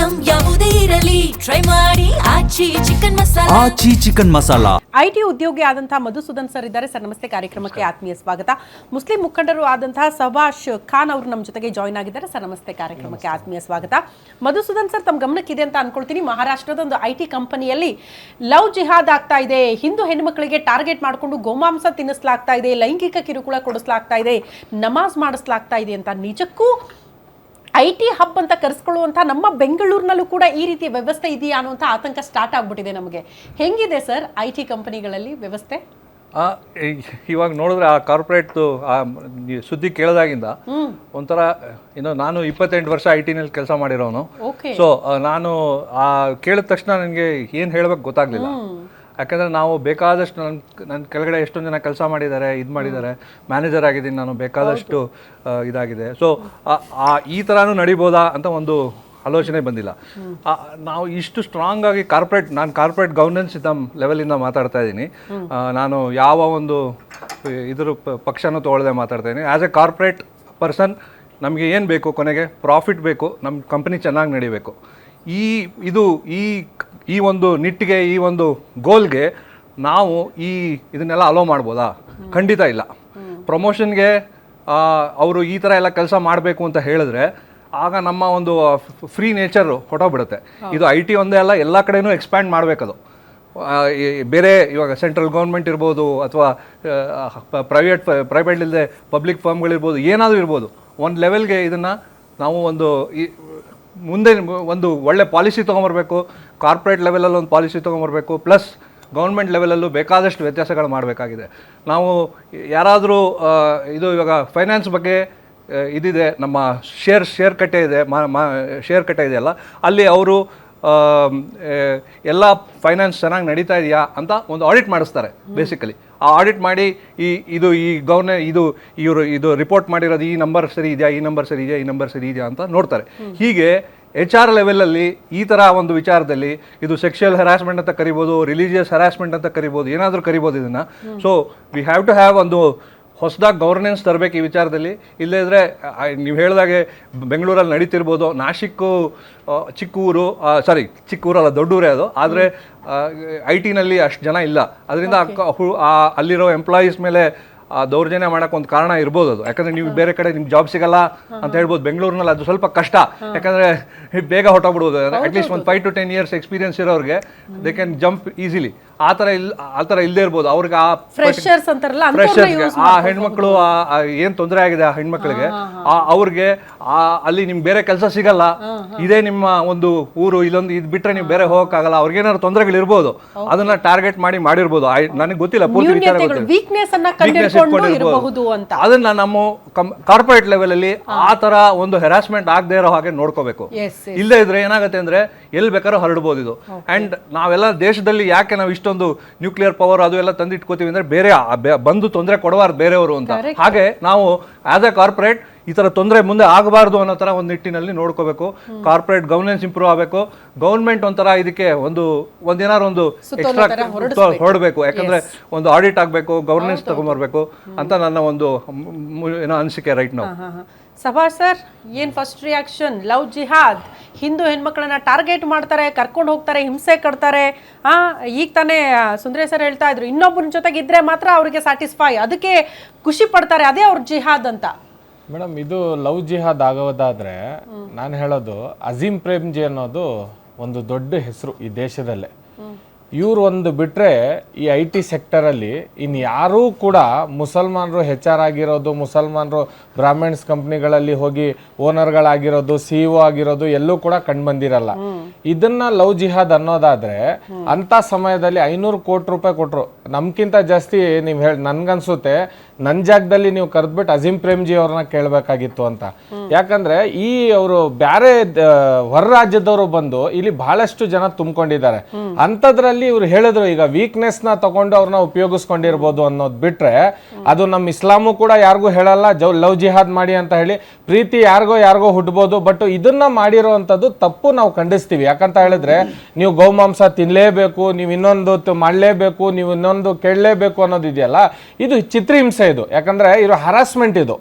Item ಯಾವುದೇ ಇರಲಿ try ಮಾಡಿ ಆಚಿ ಚಿಕನ್ ಮಸಾಲಾ. ಐಟಿ ಉದ್ಯೋಗಿ ಆದಂತಹ ಮಧುಸೂದನ್ ಸರ್ ಇದ್ದಾರೆ. ಸರ್ ನಮಸ್ತೆ, ಕಾರ್ಯಕ್ರಮಕ್ಕೆ ಆತ್ಮೀಯ ಸ್ವಾಗತ. ಮುಸ್ಲಿಂ ಮುಖಂಡರು ಆದಂತಹ ಸಬಾಷ್ ಖಾನ್ ಅವರು ನಮ್ಮ ಜೊತೆಗೆ ಜಾಯ್ನ್ ಆಗಿದ್ದಾರೆ. ಸರ್ ನಮಸ್ತೆ, ಕಾರ್ಯಕ್ರಮಕ್ಕೆ ಆತ್ಮೀಯ ಸ್ವಾಗತ. ಮಧುಸೂದನ್ ಸರ್, ತಮ್ಮ ಗಮನಕ್ಕಿದೆ ಅಂತ ಅನ್ಕೊಳ್ತೀನಿ, ಮಹಾರಾಷ್ಟ್ರದ ಒಂದು ಐಟಿ ಕಂಪನಿಯಲ್ಲಿ ಲವ್ ಜಿಹಾದ್ ಆಗ್ತಾ ಇದೆ. ಹಿಂದೂ ಹೆಣ್ಣುಮಕ್ಕಳಿಗೆ ಟಾರ್ಗೆಟ್ ಮಾಡಿಕೊಂಡು ಗೋಮಾಂಸ ತಿನ್ನಿಸಲಾಗ್ತಾ ಇದೆ, ಲೈಂಗಿಕ ಕಿರುಕುಳ ಕೊಡಿಸಲಾಗ್ತಾ ಇದೆ, ನಮಾಜ್ ಮಾಡಿಸಲಾಗ್ತಾ ಇದೆ ಅಂತ. ನಿಜಕ್ಕೂ ಐಟಿ ಹಬ್ ಅಂತ ಕರೆಸ್ಕೊಳ್ಳುವಂಥ ನಮ್ಮ ಬೆಂಗಳೂರಿನಲ್ಲೂ ಕೂಡ ಈ ರೀತಿ ವ್ಯವಸ್ಥೆ ಇದೆಯಾ ಅನ್ನುವಂಥ ಆತಂಕ ಸ್ಟಾರ್ಟ್ ಆಗ್ಬಿಟ್ಟಿದೆ ನಮಗೆ. ಹೆಂಗಿದೆ ಸರ್ ಐಟಿ ಕಂಪನಿಗಳಲ್ಲಿ ವ್ಯವಸ್ಥೆ? ಇವಾಗ ನೋಡಿದ್ರೆ ಆ ಕಾರ್ಪೊರೇಟ್ ಸುದ್ದಿ ಕೇಳಿದಾಗಿಂದ ಒಂಥರ ನಾನು 28 ವರ್ಷ IT ನಲ್ಲಿ ಕೆಲಸ ಮಾಡಿರೋನು. ಸೊ ನಾನು ಕೇಳಿದ ತಕ್ಷಣ ನನಗೆ ಏನು ಹೇಳ್ಬೇಕು ಗೊತ್ತಾಗ್ಲಿಲ್ಲ. ಯಾಕಂದರೆ ನಾವು ಬೇಕಾದಷ್ಟು ನನ್ನ ಕೆಳಗಡೆ ಎಷ್ಟೊಂದು ಜನ ಕೆಲಸ ಮಾಡಿದ್ದಾರೆ, ಇದು ಮಾಡಿದ್ದಾರೆ, ಮ್ಯಾನೇಜರ್ ಆಗಿದ್ದೀನಿ ನಾನು, ಬೇಕಾದಷ್ಟು ಇದಾಗಿದೆ. ಸೊ ಈ ಥರನೂ ನಡಿಬೋದಾ ಅಂತ ಒಂದು ಆಲೋಚನೆ ಬಂದಿಲ್ಲ. ನಾವು ಇಷ್ಟು ಸ್ಟ್ರಾಂಗ್ ಆಗಿ ನಾನು ಕಾರ್ಪೊರೇಟ್ ಗವರ್ನೆನ್ಸ್ ಲೆವೆಲಿಂದ ಮಾತಾಡ್ತಾ ಇದ್ದೀನಿ. ನಾನು ಯಾವ ಒಂದು ಇದ್ರ ಪಕ್ಷನೂ ತೊಗೊಳ್ಳದೆ ಮಾತಾಡ್ತಾ ಇದ್ದೀನಿ. ಆ್ಯಸ್ ಎ ಕಾರ್ಪೊರೇಟ್ ಪರ್ಸನ್ ನಮಗೆ ಏನು ಬೇಕು, ಕೊನೆಗೆ ಪ್ರಾಫಿಟ್ ಬೇಕು, ನಮ್ಮ ಕಂಪ್ನಿ ಚೆನ್ನಾಗಿ ನಡಿಬೇಕು. ಈ ಒಂದು ನಿಟ್ಟಿಗೆ, ಈ ಒಂದು ಗೋಲ್ಗೆ ನಾವು ಇದನ್ನೆಲ್ಲ ಅಲೋ ಮಾಡ್ಬೋದಾ? ಖಂಡಿತ ಇಲ್ಲ. ಪ್ರಮೋಷನ್ಗೆ ಅವರು ಈ ಥರ ಎಲ್ಲ ಕೆಲಸ ಮಾಡಬೇಕು ಅಂತ ಹೇಳಿದ್ರೆ ಆಗ ನಮ್ಮ ಒಂದು ಫ್ರೀ ನೇಚರ್ ಹೊಟ್ಟೋಗ್ಬಿಡುತ್ತೆ. ಇದು IT ಒಂದೇ ಅಲ್ಲ, ಎಲ್ಲ ಕಡೆನೂ ಎಕ್ಸ್ಪ್ಯಾಂಡ್ ಮಾಡಬೇಕದು. ಬೇರೆ ಇವಾಗ ಸೆಂಟ್ರಲ್ ಗೌರ್ಮೆಂಟ್ ಇರ್ಬೋದು, ಅಥವಾ ಪ್ರೈವೇಟ್ ಇಲ್ಲದೆ ಪಬ್ಲಿಕ್ ಫರ್ಮ್ಗಳಿರ್ಬೋದು, ಏನಾದರೂ ಇರ್ಬೋದು, ಒಂದು ಲೆವೆಲ್ಗೆ ಇದನ್ನು ನಾವು ಮುಂದೆ ಒಂದು ಒಳ್ಳೆ ಪಾಲಿಸಿ ತೊಗೊಂಬರ್ಬೇಕು. ಕಾರ್ಪೊರೇಟ್ ಲೆವೆಲಲ್ಲಿ ಒಂದು ಪಾಲಿಸಿ ತೊಗೊಂಬರ್ಬೇಕು, ಪ್ಲಸ್ ಗೌರ್ಮೆಂಟ್ ಲೆವೆಲಲ್ಲೂ ಬೇಕಾದಷ್ಟು ವ್ಯತ್ಯಾಸಗಳು ಮಾಡಬೇಕಾಗಿದೆ. ನಾವು ಯಾರಾದರೂ ಇವಾಗ ಫೈನಾನ್ಸ್ ಬಗ್ಗೆ ಇದಿದೆ, ನಮ್ಮ ಶೇರ್ ಕಟ್ಟೆ ಇದೆ, ಶೇರ್ ಕಟ್ಟೆ ಇದೆಯಲ್ಲ, ಅಲ್ಲಿ ಅವರು ಎಲ್ಲ ಫೈನಾನ್ಸ್ ಚೆನ್ನಾಗಿ ನಡೀತಾ ಇದೆಯಾ ಅಂತ ಒಂದು ಆಡಿಟ್ ಮಾಡಿಸ್ತಾರೆ ಬೇಸಿಕಲಿ. ಆ ಆಡಿಟ್ ಮಾಡಿ ಇದು ರಿಪೋರ್ಟ್ ಮಾಡಿರೋದು ಈ ನಂಬರ್ ಸರಿ ಇದೆಯಾ, ಈ ನಂಬರ್ ಸರಿ ಇದೆಯಾ, ಈ ನಂಬರ್ ಸರಿ ಇದೆಯಾ ಅಂತ ನೋಡ್ತಾರೆ. ಹೀಗೆ HR ಲೆವೆಲಲ್ಲಿ ಈ ಥರ ಒಂದು ವಿಚಾರದಲ್ಲಿ ಇದು ಸೆಕ್ಷುಯಲ್ ಹರಾಸ್ಮೆಂಟ್ ಅಂತ ಕರಿಬೋದು, ರಿಲಿಜಿಯಸ್ ಹರಾಸ್ಮೆಂಟ್ ಅಂತ ಕರಿಬೋದು, ಏನಾದರೂ ಕರಿಬೋದು ಇದನ್ನು. So we have to have ಒಂದು ಹೊಸದಾಗಿ ಗವರ್ನೆನ್ಸ್ ತರಬೇಕು ಈ ವಿಚಾರದಲ್ಲಿ. ಇಲ್ಲದೇ ಇದ್ದರೆ ನೀವು ಹೇಳಿದಾಗೆ ಬೆಂಗಳೂರಲ್ಲಿ ನಡೀತಿರ್ಬೋದು, ನಾಶಿಕ್ಕು ಚಿಕ್ಕ ಊರಲ್ಲ, ದೊಡ್ಡ ಊರೇ ಅದು. ಆದರೆ IT ನಲ್ಲಿ ಅಷ್ಟು ಜನ ಇಲ್ಲ, ಅದರಿಂದ ಅಲ್ಲಿರೋ ಎಂಪ್ಲಾಯೀಸ್ ಮೇಲೆ ದೌರ್ಜನ್ಯ ಮಾಡೋಕೆ ಒಂದು ಕಾರಣ ಇರ್ಬೋದು ಅದು. ಯಾಕಂದರೆ ನೀವು ಬೇರೆ ಕಡೆ ನಿಮ್ಗೆ ಜಾಬ್ ಸಿಗಲ್ಲ ಅಂತ ಹೇಳ್ಬೋದು. ಬೆಂಗಳೂರಿನಲ್ಲಿ ಅದು ಸ್ವಲ್ಪ ಕಷ್ಟ, ಯಾಕಂದರೆ ಬೇಗ ಹೊಟ್ಟೋಗ್ಬಿಡ್ಬೋದು. ಅಟ್ಲೀಸ್ಟ್ ಒಂದು 5 to 10 years ಎಕ್ಸ್ಪೀರಿಯನ್ಸ್ ಇರೋರಿಗೆ ದೇ ಕ್ಯಾನ್ ಜಂಪ್ ಈಸಿಲಿ. ಆ ಥರ ಇಲ್ಲದೆ ಇರ್ಬೋದು. ಅವ್ರಿಗೆ ಆ ಹೆಣ್ಮಕ್ಳು ಏನು ತೊಂದರೆ ಆಗಿದೆ ಆ ಹೆಣ್ಮಕ್ಳಿಗೆ, ಅವ್ರಿಗೆ ಅಲ್ಲಿ ನಿಮ್ಗೆ ಬೇರೆ ಕೆಲಸ ಸಿಗಲ್ಲ, ಇದೇ ನಿಮ್ಮ ಒಂದು ಊರು, ಇಲ್ಲೊಂದು ಇದು ಬಿಟ್ಟರೆ ನೀವು ಬೇರೆ ಹೋಗೋಕ್ಕಾಗಲ್ಲ, ಅವ್ರಿಗೇನಾದ್ರು ತೊಂದರೆಗಳಿರ್ಬೋದು, ಅದನ್ನ ಟಾರ್ಗೆಟ್ ಮಾಡಿರ್ಬೋದು. ನನಗೆ ಗೊತ್ತಿಲ್ಲ, ಪೂರ್ತಿ ವಿಚಾರ ಗೊತ್ತಿಲ್ಲ. ಅದನ್ನ ನಮ್ಮ ಕಾರ್ಪೊರೇಟ್ ಲೆವೆಲಲ್ಲಿ ಆ ಥರ ಒಂದು ಹೆರಾಸ್ಮೆಂಟ್ ಆಗದೆ ಇರೋ ಹಾಗೆ ನೋಡ್ಕೋಬೇಕು. ಇಲ್ಲದೇ ಇದ್ರೆ ಏನಾಗುತ್ತೆ ಅಂದರೆ ಎಲ್ಲಿ ಬೇಕಾದ್ರೂ ಹರಡ್ಬೋದು ಇದು. ಆ್ಯಂಡ್ ನಾವೆಲ್ಲ ದೇಶದಲ್ಲಿ ಯಾಕೆ ನಾವು ಇಷ್ಟೊಂದು ನ್ಯೂಕ್ಲಿಯರ್ ಪವರ್ ಅದು ಎಲ್ಲ ತಂದಿಟ್ಕೋತೀವಿ ಅಂದರೆ ಬೇರೆ ಬಂದು ತೊಂದರೆ ಕೊಡಬಾರ್ದು ಬೇರೆಯವರು ಅಂತ. ಹಾಗೆ ನಾವು ಆಸ್ ಎ ಕಾರ್ಪೊರೇಟ್ ಈ ಥರ ತೊಂದರೆ ಮುಂದೆ ಆಗಬಾರ್ದು ಅನ್ನೋ ಥರ ಒಂದು ನಿಟ್ಟಿನಲ್ಲಿ ನೋಡ್ಕೋಬೇಕು. ಕಾರ್ಪೊರೇಟ್ ಗವರ್ನೆನ್ಸ್ ಇಂಪ್ರೂವ್ ಆಗಬೇಕು. ಗೌರ್ಮೆಂಟ್ ಒಂಥರ ಇದಕ್ಕೆ ಒಂದೇನಾದ್ರು ಒಂದು ಎಕ್ಸ್ಟ್ರಾ ಹೊರಡಬೇಕು. ಯಾಕಂದರೆ ಒಂದು ಆಡಿಟ್ ಆಗಬೇಕು, ಗವರ್ನೆನ್ಸ್ ತಗೊಂಬರ್ಬೇಕು ಅಂತ ನನ್ನ ಒಂದು ಅನಿಸಿಕೆ ರೈಟ್ ನಾವು. ಸಭಾಷ್ ಸರ್, ಏನು ಫಸ್ಟ್ ರಿಯಾಕ್ಷನ್? ಲವ್ ಜಿಹಾದ್, ಹಿಂದೂ ಹೆಣ್ಮಕ್ಳನ್ನ ಟಾರ್ಗೆಟ್ ಮಾಡ್ತಾರೆ, ಕರ್ಕೊಂಡು ಹೋಗ್ತಾರೆ, ಹಿಂಸೆ ಕಟ್ತಾರೆ. ಈಗ ತಾನೇ ಸುಂದರೇಶ್ ಸರ್ ಹೇಳ್ತಾ ಇದ್ರು, ಇನ್ನೊಬ್ಬರ ಜೊತೆಗಿದ್ರೆ ಮಾತ್ರ ಅವ್ರಿಗೆ ಸ್ಯಾಟಿಸ್ಫೈ, ಅದಕ್ಕೆ ಖುಷಿ ಪಡ್ತಾರೆ, ಅದೇ ಅವ್ರ ಜಿಹಾದ್ ಅಂತ. ಮೇಡಮ್, ಇದು ಲವ್ ಜಿಹಾದ್ ಆಗೋದಾದ್ರೆ ನಾನು ಹೇಳೋದು ಅಜೀಮ್ ಪ್ರೇಮ್ಜಿ ಅನ್ನೋದು ಒಂದು ದೊಡ್ಡ ಹೆಸರು ಈ ದೇಶದಲ್ಲೇ. ಇವ್ರು ಒಂದು ಬಿಟ್ಟರೆ ಈ IT ಸೆಕ್ಟರಲ್ಲಿ ಇನ್ಯಾರೂ ಕೂಡ ಮುಸಲ್ಮಾನರು ಹೆಚ್ಚಾರಾಗಿರೋದು, ಮುಸಲ್ಮಾನರು ಬ್ರಾಹ್ಮಣ್ಸ್ ಕಂಪ್ನಿಗಳಲ್ಲಿ ಹೋಗಿ ಓನರ್ಗಳಾಗಿರೋದು, CEO ಆಗಿರೋದು ಎಲ್ಲೂ ಕೂಡ ಕಂಡುಬಂದಿರಲ್ಲ. ಇದನ್ನ ಲವ್ ಜಿಹಾದ್ ಅನ್ನೋದಾದ್ರೆ ಅಂತ ಸಮಯದಲ್ಲಿ 500 ಕೋಟಿ ರೂಪಾಯಿ ಕೊಟ್ಟರು. ನಮ್ಗಿಂತ ಜಾಸ್ತಿ ನೀವು ನನ್ಗನ್ಸುತ್ತೆ ನನ್ನ ಜಾಗದಲ್ಲಿ ನೀವು ಕರೆದ್ಬಿಟ್ಟು ಅಜೀಮ್ ಪ್ರೇಮ್ಜಿ ಅವ್ರನ್ನ ಕೇಳಬೇಕಾಗಿತ್ತು ಅಂತ. ಯಾಕಂದ್ರೆ ಅವರು ಬೇರೆ ಹೊರ ರಾಜ್ಯದವರು ಬಂದು ಇಲ್ಲಿ ಬಹಳಷ್ಟು ಜನ ತುಂಬಿಕೊಂಡಿದ್ದಾರೆ. ಅಂಥದ್ರಲ್ಲಿ ಇವ್ರು ಹೇಳಿದ್ರು, ಈಗ ವೀಕ್ನೆಸ್ ನ ತಗೊಂಡು ಅವ್ರನ್ನ ಉಪಯೋಗಿಸ್ಕೊಂಡಿರ್ಬೋದು ಅನ್ನೋದು ಬಿಟ್ರೆ, ಅದು ನಮ್ಮ ಇಸ್ಲಾಮು ಕೂಡ ಯಾರಿಗೂ ಹೇಳಲ್ಲ ಲವ್ ಜಿಹಾದ್ ಮಾಡಿ ಅಂತ ಹೇಳಿ. ಪ್ರೀತಿ ಯಾರಿಗೋ ಹುಡ್ಬೋದು, ಬಟ್ ಇದನ್ನ ಮಾಡಿರೋವಂಥದ್ದು ತಪ್ಪು ನಾವು ಖಂಡಿಸ್ತೀವಿ. ಯಾಕಂತ ಹೇಳಿದ್ರೆ ನೀವು ಗೋಮಾಂಸ ತಿನ್ಲೇಬೇಕು, ನೀವು ಇನ್ನೊಂದು ಮಾಡಲೇಬೇಕು, ನೀವು ಇನ್ನೊಂದು ಕೇಳಲೇಬೇಕು ಅನ್ನೋದು ಇದೆಯಲ್ಲ, ಇದು ಚಿತ್ರಹಿಂಸೆ. ಇದು ಯಾಕಂದ್ರೆ ಇದು ಹರಾಸ್ಮೆಂಟ್. ಇದು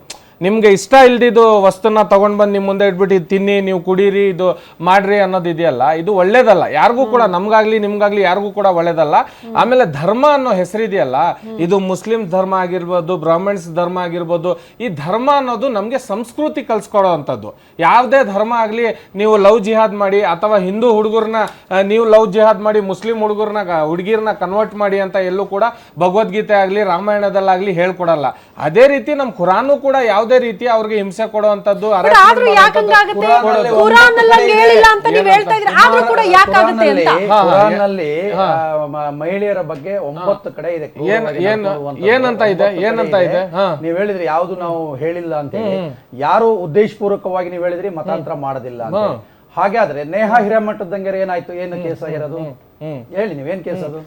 ನಿಮ್ಗೆ ಇಷ್ಟ ಇಲ್ದಿದ್ದು ವಸ್ತುನ ತಗೊಂಡ್ ಬಂದು ನಿಮ್ ಮುಂದೆ ಇಟ್ಬಿಟ್ಟು ಇದು ತಿನ್ನಿ, ನೀವು ಕುಡೀರಿ, ಇದು ಮಾಡ್ರಿ ಅನ್ನೋದು ಇದೆಯಲ್ಲ, ಇದು ಒಳ್ಳೇದಲ್ಲ. ಯಾರಿಗೂ ಕೂಡ, ನಮ್ಗಾಗ್ಲಿ ನಿಮ್ಗಾಗ್ಲಿ ಯಾರಿಗೂ ಕೂಡ ಒಳ್ಳೇದಲ್ಲ. ಆಮೇಲೆ ಧರ್ಮ ಅನ್ನೋ ಹೆಸರಿದೆಯಲ್ಲ, ಇದು ಮುಸ್ಲಿಂ ಧರ್ಮ ಆಗಿರ್ಬೋದು, ಬ್ರಾಹ್ಮಣ್ಸ್ ಧರ್ಮ ಆಗಿರ್ಬೋದು, ಈ ಧರ್ಮ ಅನ್ನೋದು ನಮ್ಗೆ ಸಂಸ್ಕೃತಿ ಕಲ್ಸ್ಕೊಡೋ ಅಂಥದ್ದು. ಯಾವುದೇ ಧರ್ಮ ಆಗ್ಲಿ, ನೀವು ಲವ್ ಜಿಹಾದ್ ಮಾಡಿ ಅಥವಾ ಹಿಂದೂ ಹುಡುಗರನ್ನ ನೀವು ಲವ್ ಜಿಹಾದ್ ಮಾಡಿ ಮುಸ್ಲಿಂ ಹುಡುಗಿರ್ನ ಕನ್ವರ್ಟ್ ಮಾಡಿ ಅಂತ ಎಲ್ಲೂ ಕೂಡ ಭಗವದ್ಗೀತೆ ಆಗ್ಲಿ ರಾಮಾಯಣದಲ್ಲಾಗ್ಲಿ ಹೇಳ್ಕೊಡಲ್ಲ. ಅದೇ ರೀತಿ ನಮ್ ಕುರಾನು ಕೂಡ ಯಾವುದೇ ರೀತಿ ಅವ್ರಿಗೆ ಹಿಂಸೆ ಕೊಡುವಂತದ್ದು, ಆದ್ರೂ ಯಾಕಂಗಾಗುತ್ತೆ? ಕುರಾನ್ ಅಲ್ಲಿ ಹೇಳಿಲ್ಲ ಅಂತ ನೀವು ಹೇಳ್ತಾ ಇದ್ರಿ, ಆದ್ರೂ ಕೂಡ ಯಾಕಾಗುತ್ತೆ ಅಂತ. ಕುರಾನ್ನಲ್ಲಿ ಮಹಿಳೆಯರ ಬಗ್ಗೆ 9 ಕಡೆ ಇದೆ. ಏನಂತ ಇದೆ, ಏನಂತ ಇದೆ? ನೀವ್ ಹೇಳಿದ್ರಿ ಯಾವ್ದು ನಾವು ಹೇಳಿಲ್ಲ ಅಂತ ಹೇಳಿ, ಯಾರು ಉದ್ದೇಶಪೂರ್ವಕವಾಗಿ ನೀವ್ ಹೇಳಿದ್ರಿ ಮತಾಂತರ ಮಾಡೋದಿಲ್ಲ ಅಂತ. ಹಾಗಾದ್ರೆ ನೇಹಾ ಹಿರೇಮಠದಂಗೆ ಏನಾಯ್ತು? ಏನು ಕೇಸ್ ಆಗಿರೋದು ಹೇಳಿ, ನೀವೇನ್ ಕೇಸ್ ಅದು?